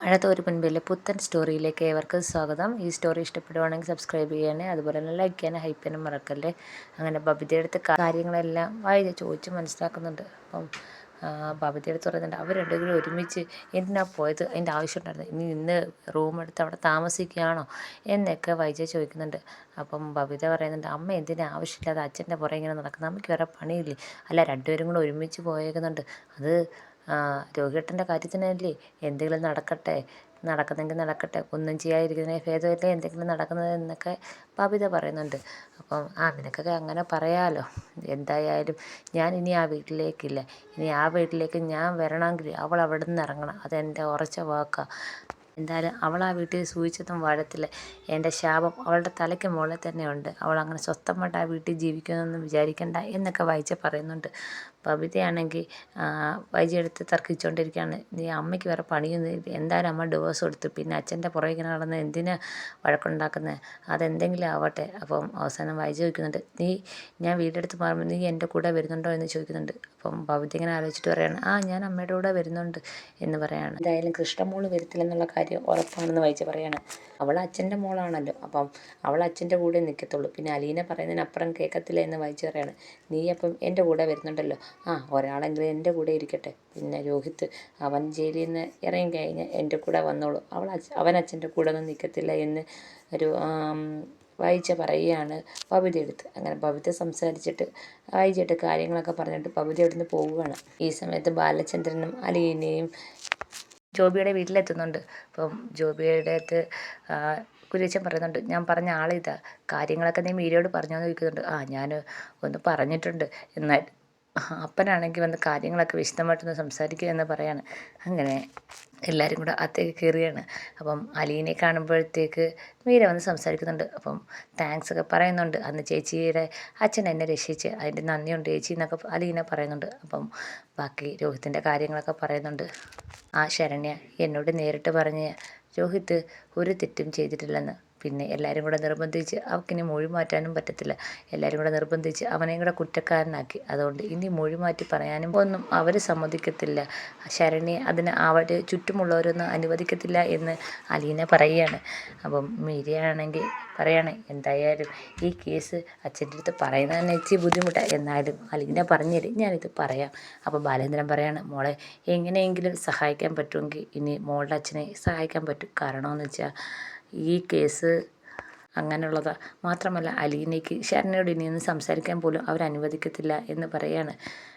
മഴത്തോരു മുൻപിലെ പുത്തൻ സ്റ്റോറിയിലേക്ക് ഏവർക്കും സ്വാഗതം. ഈ സ്റ്റോറി ഇഷ്ടപ്പെടുവാണെങ്കിൽ സബ്സ്ക്രൈബ് ചെയ്യാനേ, അതുപോലെ തന്നെ ലൈക്ക് ചെയ്യാനും ഹൈപ്പ് ചെയ്യാനും മറക്കല്ലേ. അങ്ങനെ ബബിതയുടെ അടുത്ത് കാര്യങ്ങളെല്ലാം ചോദിച്ച് മനസ്സിലാക്കുന്നുണ്ട്. അപ്പം ബബിതയുടെ അടുത്ത് പറയുന്നുണ്ട്, അവർ രണ്ടുപേരും ഒരുമിച്ച് എന്തിനാ പോയത്, അതിൻ്റെ ആവശ്യമുണ്ടായിരുന്നു, ഇനി ഇന്ന് റൂം എടുത്ത് അവിടെ താമസിക്കുകയാണോ എന്നൊക്കെ വൈജ ചോദിക്കുന്നുണ്ട്. അപ്പം ബബിത പറയുന്നുണ്ട്, അമ്മ എന്തിനാ ആവശ്യമില്ലാതെ അച്ഛൻ്റെ പുറകെ ഇങ്ങനെ നടക്കുന്നത്, നമുക്ക് വേറെ പണിയില്ലേ, അല്ല രണ്ടുപേരും കൂടെ ഒരുമിച്ച് പോയേക്കുന്നുണ്ട്, അത് രോഹിയേട്ടൻ്റെ കാര്യത്തിനല്ലേ, എന്തെങ്കിലും നടക്കുന്നെങ്കിൽ നടക്കട്ടെ, ഒന്നും ചെയ്യാതിരിക്കുന്നതിന് ഭേദമല്ലേ എന്തെങ്കിലും നടക്കുന്നത് എന്നൊക്കെ ബബിത പറയുന്നുണ്ട്. അപ്പം നിനക്കൊക്കെ അങ്ങനെ പറയാമല്ലോ, എന്തായാലും ഞാൻ ഇനി ആ വീട്ടിലേക്കില്ല, ഇനി ആ വീട്ടിലേക്ക് ഞാൻ വരണമെങ്കിൽ അവൾ അവിടെ നിന്ന് ഇറങ്ങണം, അതെൻ്റെ ഉറച്ച വാക്കാണ്. എന്തായാലും അവൾ ആ വീട്ടിൽ സൂചിച്ചതും വാഴത്തില്ല, എൻ്റെ ശാപം അവളുടെ തലയ്ക്ക് മുകളിൽ തന്നെ ഉണ്ട്, അവൾ അങ്ങനെ സ്വസ്ഥമായിട്ട് ആ വീട്ടിൽ ജീവിക്കുമെന്നൊന്നും വിചാരിക്കണ്ട എന്നൊക്കെ വൈജ പറയുന്നുണ്ട്. ബബിതയാണെങ്കിൽ വൈജയെടുത്ത് തർക്കിച്ചുകൊണ്ടിരിക്കുകയാണ്, നീ അമ്മയ്ക്ക് വേറെ പണിയൊന്നും, എന്തായാലും അമ്മ ഡിവോഴ്സ് കൊടുത്തു, പിന്നെ അച്ഛൻ്റെ പുറകെ ഇങ്ങനെ നടന്ന് എന്തിനാ വഴക്കുണ്ടാക്കുന്നത്, അതെന്തെങ്കിലും ആവട്ടെ. അപ്പം അവസാനം വൈജ ചോദിക്കുന്നുണ്ട്, ഞാൻ വീടെടുത്ത് മാറുമ്പോൾ നീ എൻ്റെ കൂടെ വരുന്നുണ്ടോ എന്ന് ചോദിക്കുന്നുണ്ട്. അപ്പം ബബിത ഇങ്ങനെ ആലോചിച്ചിട്ട് പറയാണ്, ഞാൻ അമ്മയുടെ കൂടെ വരുന്നുണ്ട് എന്ന് പറയാണ്. എന്തായാലും കൃഷ്ണമോള് വരത്തില്ലെന്നുള്ള കാര്യം ഉറപ്പാണെന്ന് വൈജ പറയാണ്. അവൾ അച്ഛൻ്റെ മോളാണല്ലോ, അപ്പം അവൾ അച്ഛൻ്റെ കൂടെ നിൽക്കത്തുള്ളൂ, പിന്നെ അലീന പറയുന്നതിനപ്പുറം കേൾക്കത്തില്ല എന്ന് വൈജ പറയാണ്. നീ അപ്പം എൻ്റെ കൂടെ വരുന്നുണ്ടല്ലോ, ഒരാളെങ്കിലും എൻ്റെ കൂടെ ഇരിക്കട്ടെ, പിന്നെ രോഹിത്ത് അവൻ ജയിലിൽ നിന്ന് ഇറങ്ങിക്കഴിഞ്ഞാൽ എൻ്റെ കൂടെ വന്നോളൂ, അവൻ അച്ഛൻ്റെ കൂടെ ഒന്നും നിൽക്കത്തില്ല എന്ന് ഒരു വൈജ പറയുകയാണ് ബബിതയെടുത്ത്. അങ്ങനെ ബബിത സംസാരിച്ചിട്ട് വൈജയുടെ കാര്യങ്ങളൊക്കെ പറഞ്ഞിട്ട് ബബിത അവിടുന്ന് പോവുകയാണ്. ഈ സമയത്ത് ബാലചന്ദ്രനും അലീനയും ജോബിയുടെ വീട്ടിലെത്തുന്നുണ്ട്. അപ്പം ജോബിയുടെ അടുത്ത് കുര്യച്ചൻ പറയുന്നുണ്ട്, ഞാൻ പറഞ്ഞ ആളിതാ, കാര്യങ്ങളൊക്കെ നീ മീരയോട് പറഞ്ഞോന്ന് ചോദിക്കുന്നുണ്ട്. ഞാൻ ഒന്ന് പറഞ്ഞിട്ടുണ്ട്, എന്നാൽ അപ്പനാണെങ്കിൽ വന്ന് കാര്യങ്ങളൊക്കെ വിശദമായിട്ടൊന്ന് സംസാരിക്കുക എന്ന് പറയാണ്. അങ്ങനെ എല്ലാവരും കൂടെ അകത്തേക്ക് കയറുകയാണ്. അപ്പം അലീനെ കാണുമ്പോഴത്തേക്ക് മീര വന്ന് സംസാരിക്കുന്നുണ്ട്. അപ്പം താങ്ക്സ് ഒക്കെ പറയുന്നുണ്ട്, അന്ന് ചേച്ചിയുടെ അച്ഛൻ എന്നെ രക്ഷിച്ച് അതിൻ്റെ നന്ദിയുണ്ട് ചേച്ചി എന്നൊക്കെ അലീന പറയുന്നുണ്ട്. അപ്പം ബാക്കി രോഹിത്തിൻ്റെ കാര്യങ്ങളൊക്കെ പറയുന്നുണ്ട്. ശരണ്യ എന്നോട് നേരിട്ട് പറഞ്ഞ് രോഹിത്ത് ഒരു തെറ്റും ചെയ്തിട്ടില്ലെന്ന്, പിന്നെ എല്ലാവരും കൂടെ നിർബന്ധിച്ച് അവൾക്കിനി മൊഴി മാറ്റാനും പറ്റത്തില്ല, എല്ലാവരും കൂടെ നിർബന്ധിച്ച് അവനെയും കൂടെ കുറ്റക്കാരനാക്കി, അതുകൊണ്ട് ഇനി മൊഴി മാറ്റി പറയാനും ഒന്നും അവർ സമ്മതിക്കത്തില്ല, ശരണ്യെ അതിന് അവരുടെ ചുറ്റുമുള്ളവരൊന്നും അനുവദിക്കത്തില്ല എന്ന് അലീന പറയുകയാണ്. അപ്പം മീരയാണെങ്കിൽ പറയാണ്, എന്തായാലും ഈ കേസ് അച്ഛൻ്റെ അടുത്ത് പറയുന്നത് തന്നെ ഇച്ചിരി ബുദ്ധിമുട്ടാണ്, എന്നാലും അലീന പറഞ്ഞുതരും, ഞാനിത് പറയാം. അപ്പോൾ ബാലേന്ദ്രൻ പറയാണ്, മോളെ എങ്ങനെയെങ്കിലും സഹായിക്കാൻ പറ്റുമെങ്കിൽ ഇനി മോളുടെ അച്ഛനെ സഹായിക്കാൻ പറ്റും, കാരണമെന്ന് വെച്ചാൽ ഈ കേസ് അങ്ങനെയുള്ളതാണ്, മാത്രമല്ല അലീനയ്ക്ക് ശരണ്യയോട് ഇനിയൊന്നും സംസാരിക്കാൻ പോലും അവരനുവദിക്കത്തില്ല എന്ന് പറയാണ്.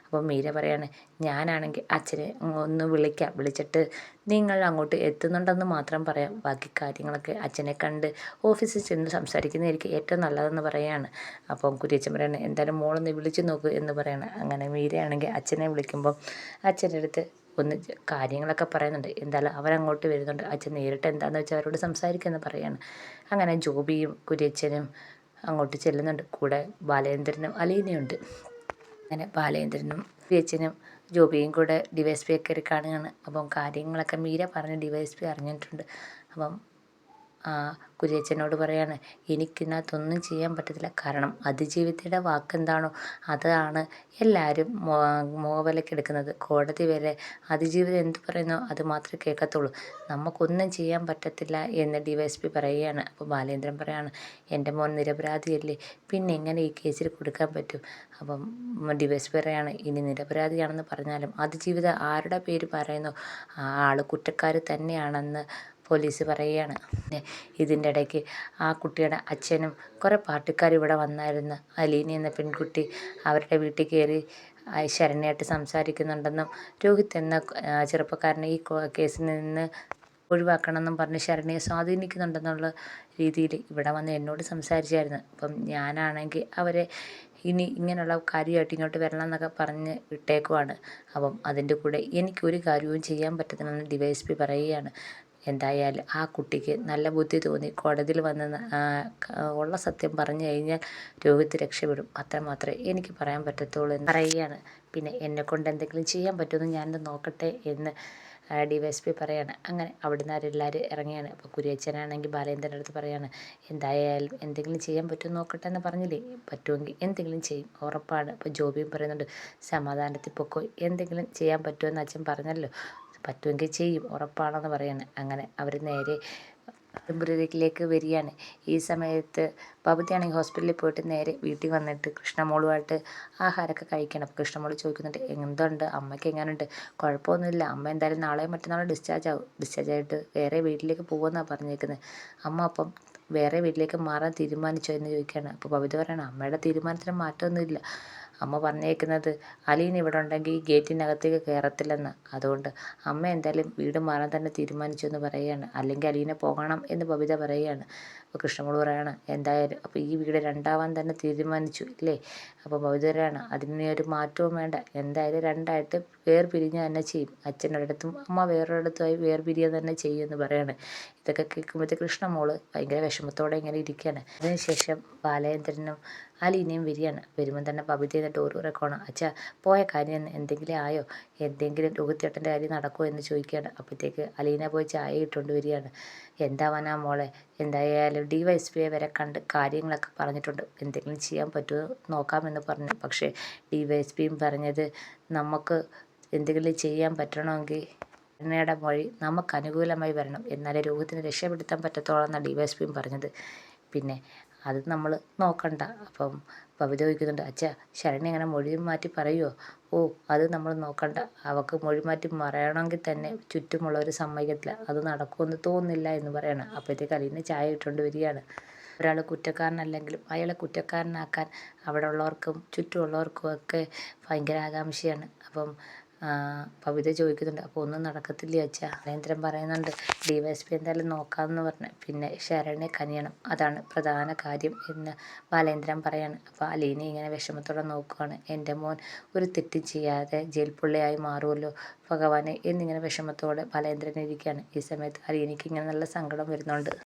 അപ്പോൾ മീര പറയാണ്, ഞാനാണെങ്കിൽ അച്ഛനെ ഒന്ന് വിളിച്ചിട്ട് നിങ്ങൾ അങ്ങോട്ട് എത്തുന്നുണ്ടെന്ന് മാത്രം പറയാം, ബാക്കി കാര്യങ്ങളൊക്കെ അച്ഛനെ കണ്ട് ഓഫീസിൽ ചെന്ന് സംസാരിക്കുന്നതായിരിക്കും ഏറ്റവും നല്ലതെന്ന് പറയാണ്. അപ്പം കുര്യച്ചൻ പറയാണ്, എന്തായാലും മോളൊന്ന് വിളിച്ചു നോക്ക് എന്ന് പറയാണ്. അങ്ങനെ മീരയാണെങ്കിൽ അച്ഛനെ വിളിക്കുമ്പം അച്ഛൻ്റെ അടുത്ത് ഒന്ന് കാര്യങ്ങളൊക്കെ പറയുന്നുണ്ട്, എന്തായാലും അവരങ്ങോട്ട് വരുന്നുണ്ട്, അച്ഛൻ നേരിട്ട് എന്താണെന്ന് വെച്ചാൽ അവരോട് സംസാരിക്കുമെന്ന് പറയാണ്. അങ്ങനെ ജോബിയും കുര്യച്ചനും അങ്ങോട്ട് ചെല്ലുന്നുണ്ട്, കൂടെ ബാലേന്ദ്രനും അലീനയുണ്ട്. അങ്ങനെ ബാലേന്ദ്രനും കുര്യച്ചനും ജോബിയും കൂടെ ഡിവൈഎസ്പിയെ കയറി കാണുകയാണ്. അപ്പം കാര്യങ്ങളൊക്കെ മീര പറഞ്ഞ് ഡിവൈഎസ്പി അറിഞ്ഞിട്ടുണ്ട്. അപ്പം കുര്യച്ചനോട് പറയാണ്, എനിക്കിതിനകത്തൊന്നും ചെയ്യാൻ പറ്റത്തില്ല, കാരണം അതിജീവിതയുടെ വാക്കെന്താണോ അതാണ് എല്ലാവരും മുഖവിലക്കെടുക്കുന്നത്, കോടതി വരെ അതിജീവിതം എന്ത് പറയുന്നോ അത് മാത്രമേ കേൾക്കത്തുള്ളൂ, നമുക്കൊന്നും ചെയ്യാൻ പറ്റത്തില്ല എന്ന് ഡിവൈഎസ്പി പറയുകയാണ്. അപ്പോൾ ബാലേന്ദ്രൻ പറയാണ്, എൻ്റെ മോൻ നിരപരാധിയല്ലേ, പിന്നെ എങ്ങനെ ഈ കേസിൽ കൊടുക്കാൻ പറ്റും. അപ്പം ഡിവൈഎസ്പി പറയാണ്, ഇനി നിരപരാധിയാണെന്ന് പറഞ്ഞാലും അതിജീവിതം ആരുടെ പേര് പറയുന്നോ ആ ആൾ കുറ്റക്കാർ തന്നെയാണെന്ന് പോലീസ് പറയുകയാണ്. ഇതിൻ്റെ ഇടയ്ക്ക് ആ കുട്ടിയുടെ അച്ഛനും കുറേ പാർട്ടിക്കാർ ഇവിടെ വന്നായിരുന്നു, അലീന എന്ന പെൺകുട്ടി അവരുടെ വീട്ടിൽ കയറി ശരണ്യയായിട്ട് സംസാരിക്കുന്നുണ്ടെന്നും രോഹിത് എന്ന ചെറുപ്പക്കാരനെ ഈ കേസിൽ നിന്ന് ഒഴിവാക്കണമെന്നും പറഞ്ഞ് ശരണ്യയെ സ്വാധീനിക്കുന്നുണ്ടെന്നുള്ള രീതിയിൽ ഇവിടെ വന്ന് എന്നോട് സംസാരിച്ചായിരുന്നു. അപ്പം ഞാനാണെങ്കിൽ അവരെ ഇനി ഇങ്ങനെയുള്ള കാര്യമായിട്ട് ഇങ്ങോട്ട് വരണം എന്നൊക്കെ പറഞ്ഞ് വിട്ടേക്കുവാണ്. അപ്പം അതിൻ്റെ കൂടെ എനിക്കൊരു കാര്യവും ചെയ്യാൻ പറ്റത്തില്ലെന്ന് ഡിവൈഎസ്പി പറയുകയാണ്. എന്തായാലും ആ കുട്ടിക്ക് നല്ല ബുദ്ധി തോന്നി കോടതിയിൽ വന്ന് ഉള്ള സത്യം പറഞ്ഞു കഴിഞ്ഞാൽ രോഹിത്ത് രക്ഷപ്പെടും, അത്രമാത്രമേ എനിക്ക് പറയാൻ പറ്റത്തുള്ളൂ എന്ന് പറയുകയാണ്. പിന്നെ എന്നെക്കൊണ്ട് എന്തെങ്കിലും ചെയ്യാൻ പറ്റുമെന്ന് ഞാനത് നോക്കട്ടെ എന്ന് ഡിവൈഎസ്പി പറയാണ്. അങ്ങനെ അവിടുന്ന് എല്ലാവരും ഇറങ്ങിയാണ്. അപ്പോൾ കുര്യച്ചനാണെങ്കിൽ ബാലേന്ദ്രൻ്റെ അടുത്ത് പറയാണ്, എന്തായാലും എന്തെങ്കിലും ചെയ്യാൻ പറ്റുമെന്ന് നോക്കട്ടെ എന്ന് പറഞ്ഞില്ലേ, പറ്റുമെങ്കിൽ എന്തെങ്കിലും ചെയ്യും ഉറപ്പാണ്. അപ്പോൾ ജോബിയും പറയുന്നുണ്ട്, സമാധാനത്തിൽ പൊക്കോ, എന്തെങ്കിലും ചെയ്യാൻ പറ്റുമെന്ന് അച്ഛൻ പറഞ്ഞല്ലോ, പറ്റുമെങ്കിൽ ചെയ്യും, ഉറപ്പാണെന്ന് പറയാണ്. അങ്ങനെ അവർ നേരെ ലേക്ക് വരികയാണ്. ഈ സമയത്ത് ബബിതയാണെങ്കിൽ ഹോസ്പിറ്റലിൽ പോയിട്ട് നേരെ വീട്ടിൽ വന്നിട്ട് കൃഷ്ണമോളുമായിട്ട് ആഹാരമൊക്കെ കഴിക്കണം. അപ്പോൾ കൃഷ്ണമോൾ ചോദിക്കുന്നുണ്ട്, എന്തുണ്ട് അമ്മയ്ക്ക്, എങ്ങനെയുണ്ട്? കുഴപ്പമൊന്നുമില്ല, അമ്മ എന്തായാലും നാളെയോ മറ്റന്നാളോ ഡിസ്ചാർജ് ആവും. ഡിസ്ചാർജ് ആയിട്ട് വേറെ വീട്ടിലേക്ക് പോകുമെന്നാണ് പറഞ്ഞേക്കുന്നത്. അമ്മ അപ്പം വേറെ വീട്ടിലേക്ക് മാറാൻ തീരുമാനിച്ചോ എന്ന് ചോദിക്കുകയാണ്. അപ്പോൾ ബബിത പറയണം, അമ്മയുടെ തീരുമാനത്തിന് മാറ്റമൊന്നുമില്ല. അമ്മ പറഞ്ഞേക്കുന്നത് അലീന ഇവിടെ ഉണ്ടെങ്കിൽ ഗേറ്റിനകത്തേക്ക് കയറത്തില്ലെന്ന്. അതുകൊണ്ട് അമ്മ എന്തായാലും വീട് മാറാൻ തന്നെ തീരുമാനിച്ചു എന്ന് പറയുകയാണ്. അല്ലെങ്കിൽ അലീന പോകണം എന്ന് ബബിത പറയുകയാണ്. അപ്പോൾ കൃഷ്ണമോൾ പറയാണ്, എന്തായാലും അപ്പോൾ ഈ വീട് രണ്ടാവാൻ തന്നെ തീരുമാനിച്ചു ഇല്ലേ? അപ്പോൾ ബബിത പറയാണ്, അതിന് ഒരു മാറ്റവും വേണ്ട, എന്തായാലും രണ്ടായിട്ട് വേർപിരിഞ്ഞ് തന്നെ ചെയ്യും. അച്ഛനൊരിടത്തും അമ്മ വേറൊരിടത്തുമായി വേർപിരിയുക തന്നെ ചെയ്യുമെന്ന് പറയാണ്. ഇതൊക്കെ കേൾക്കുമ്പോഴത്തെ കൃഷ്ണമോള് ഭയങ്കര വിഷമത്തോടെ ഇങ്ങനെ ഇരിക്കുകയാണ്. അതിനുശേഷം ബാലേന്ദ്രനും അലീനയും വരികയാണ്. വരുമ്പം തന്നെ ബബിത ഡോർ തുറക്കണം. അച്ഛാ, പോയ കാര്യം എന്തെങ്കിലും ആയോ? എന്തെങ്കിലും രോഹിത്തേട്ടൻ്റെ കാര്യം നടക്കുമോ എന്ന് ചോദിക്കുകയാണ്. അപ്പോഴത്തേക്ക് അലീന പോയി ചായ ഇട്ടുകൊണ്ട് വരികയാണ്. എന്താവാനാ മോളെ, എന്തായാലും DYSP വരെ കണ്ട് കാര്യങ്ങളൊക്കെ പറഞ്ഞിട്ടുണ്ട്, എന്തെങ്കിലും ചെയ്യാൻ പറ്റുമോ നോക്കാമെന്ന് പറഞ്ഞു. പക്ഷേ DYSPയും പറഞ്ഞത് നമുക്ക് എന്തെങ്കിലും ചെയ്യാൻ പറ്റണമെങ്കിൽ യുടെ മൊഴി നമുക്ക് അനുകൂലമായി വരണം, എന്നാലേ രോഗത്തിന് രക്ഷപ്പെടുത്താൻ പറ്റത്തോളം എന്നാണ് DYSPയും പറഞ്ഞത്. പിന്നെ അത് നമ്മൾ നോക്കണ്ട. അപ്പം ബബിത ചോദിക്കുന്നുണ്ട്, അച്ഛാ ശരണ്യ അങ്ങനെ മൊഴി മാറ്റി പറയുമോ? ഓ, അത് നമ്മൾ നോക്കണ്ട, അവൾക്ക് മൊഴി മാറ്റി പറയണമെങ്കിൽ തന്നെ ചുറ്റുമുള്ളവർ സമ്മതിക്കത്തില്ല, അത് നടക്കുമെന്ന് തോന്നുന്നില്ല എന്ന് പറയണം. അപ്പോഴത്തേക്ക് അലീന ചായ ഇട്ടുകൊണ്ട് വരികയാണ്. ഒരാൾ കുറ്റക്കാരനല്ലെങ്കിലും അയാളെ കുറ്റക്കാരനാക്കാൻ അവിടെ ഉള്ളവർക്കും ചുറ്റുമുള്ളവർക്കും ഒക്കെ ഭയങ്കര ആകാംക്ഷയാണ്. അപ്പം ബബിത ചോദിക്കുന്നുണ്ട്, അപ്പോൾ ഒന്നും നടക്കത്തില്ലേ അച്ഛാ? ബാലേന്ദ്രൻ പറയുന്നുണ്ട്, DYSP എന്തായാലും നോക്കാമെന്ന് പറഞ്ഞ്, പിന്നെ ശരണ്യെ കനിയണം, അതാണ് പ്രധാന കാര്യം എന്ന് ബാലേന്ദ്രൻ പറയാണ്. അപ്പോൾ അലീന ഇങ്ങനെ വിഷമത്തോടെ നോക്കുകയാണ്. എൻ്റെ മോൻ ഒരു തെറ്റും ചെയ്യാതെ ജയിൽ പുള്ളിയായി മാറുമല്ലോ ഭഗവാനെ എന്നിങ്ങനെ വിഷമത്തോടെ ബാലേന്ദ്രൻ ഇരിക്കുകയാണ്. ഈ സമയത്ത് അലീനയ്ക്ക് ഇങ്ങനെ നല്ല സങ്കടം വരുന്നുണ്ട്.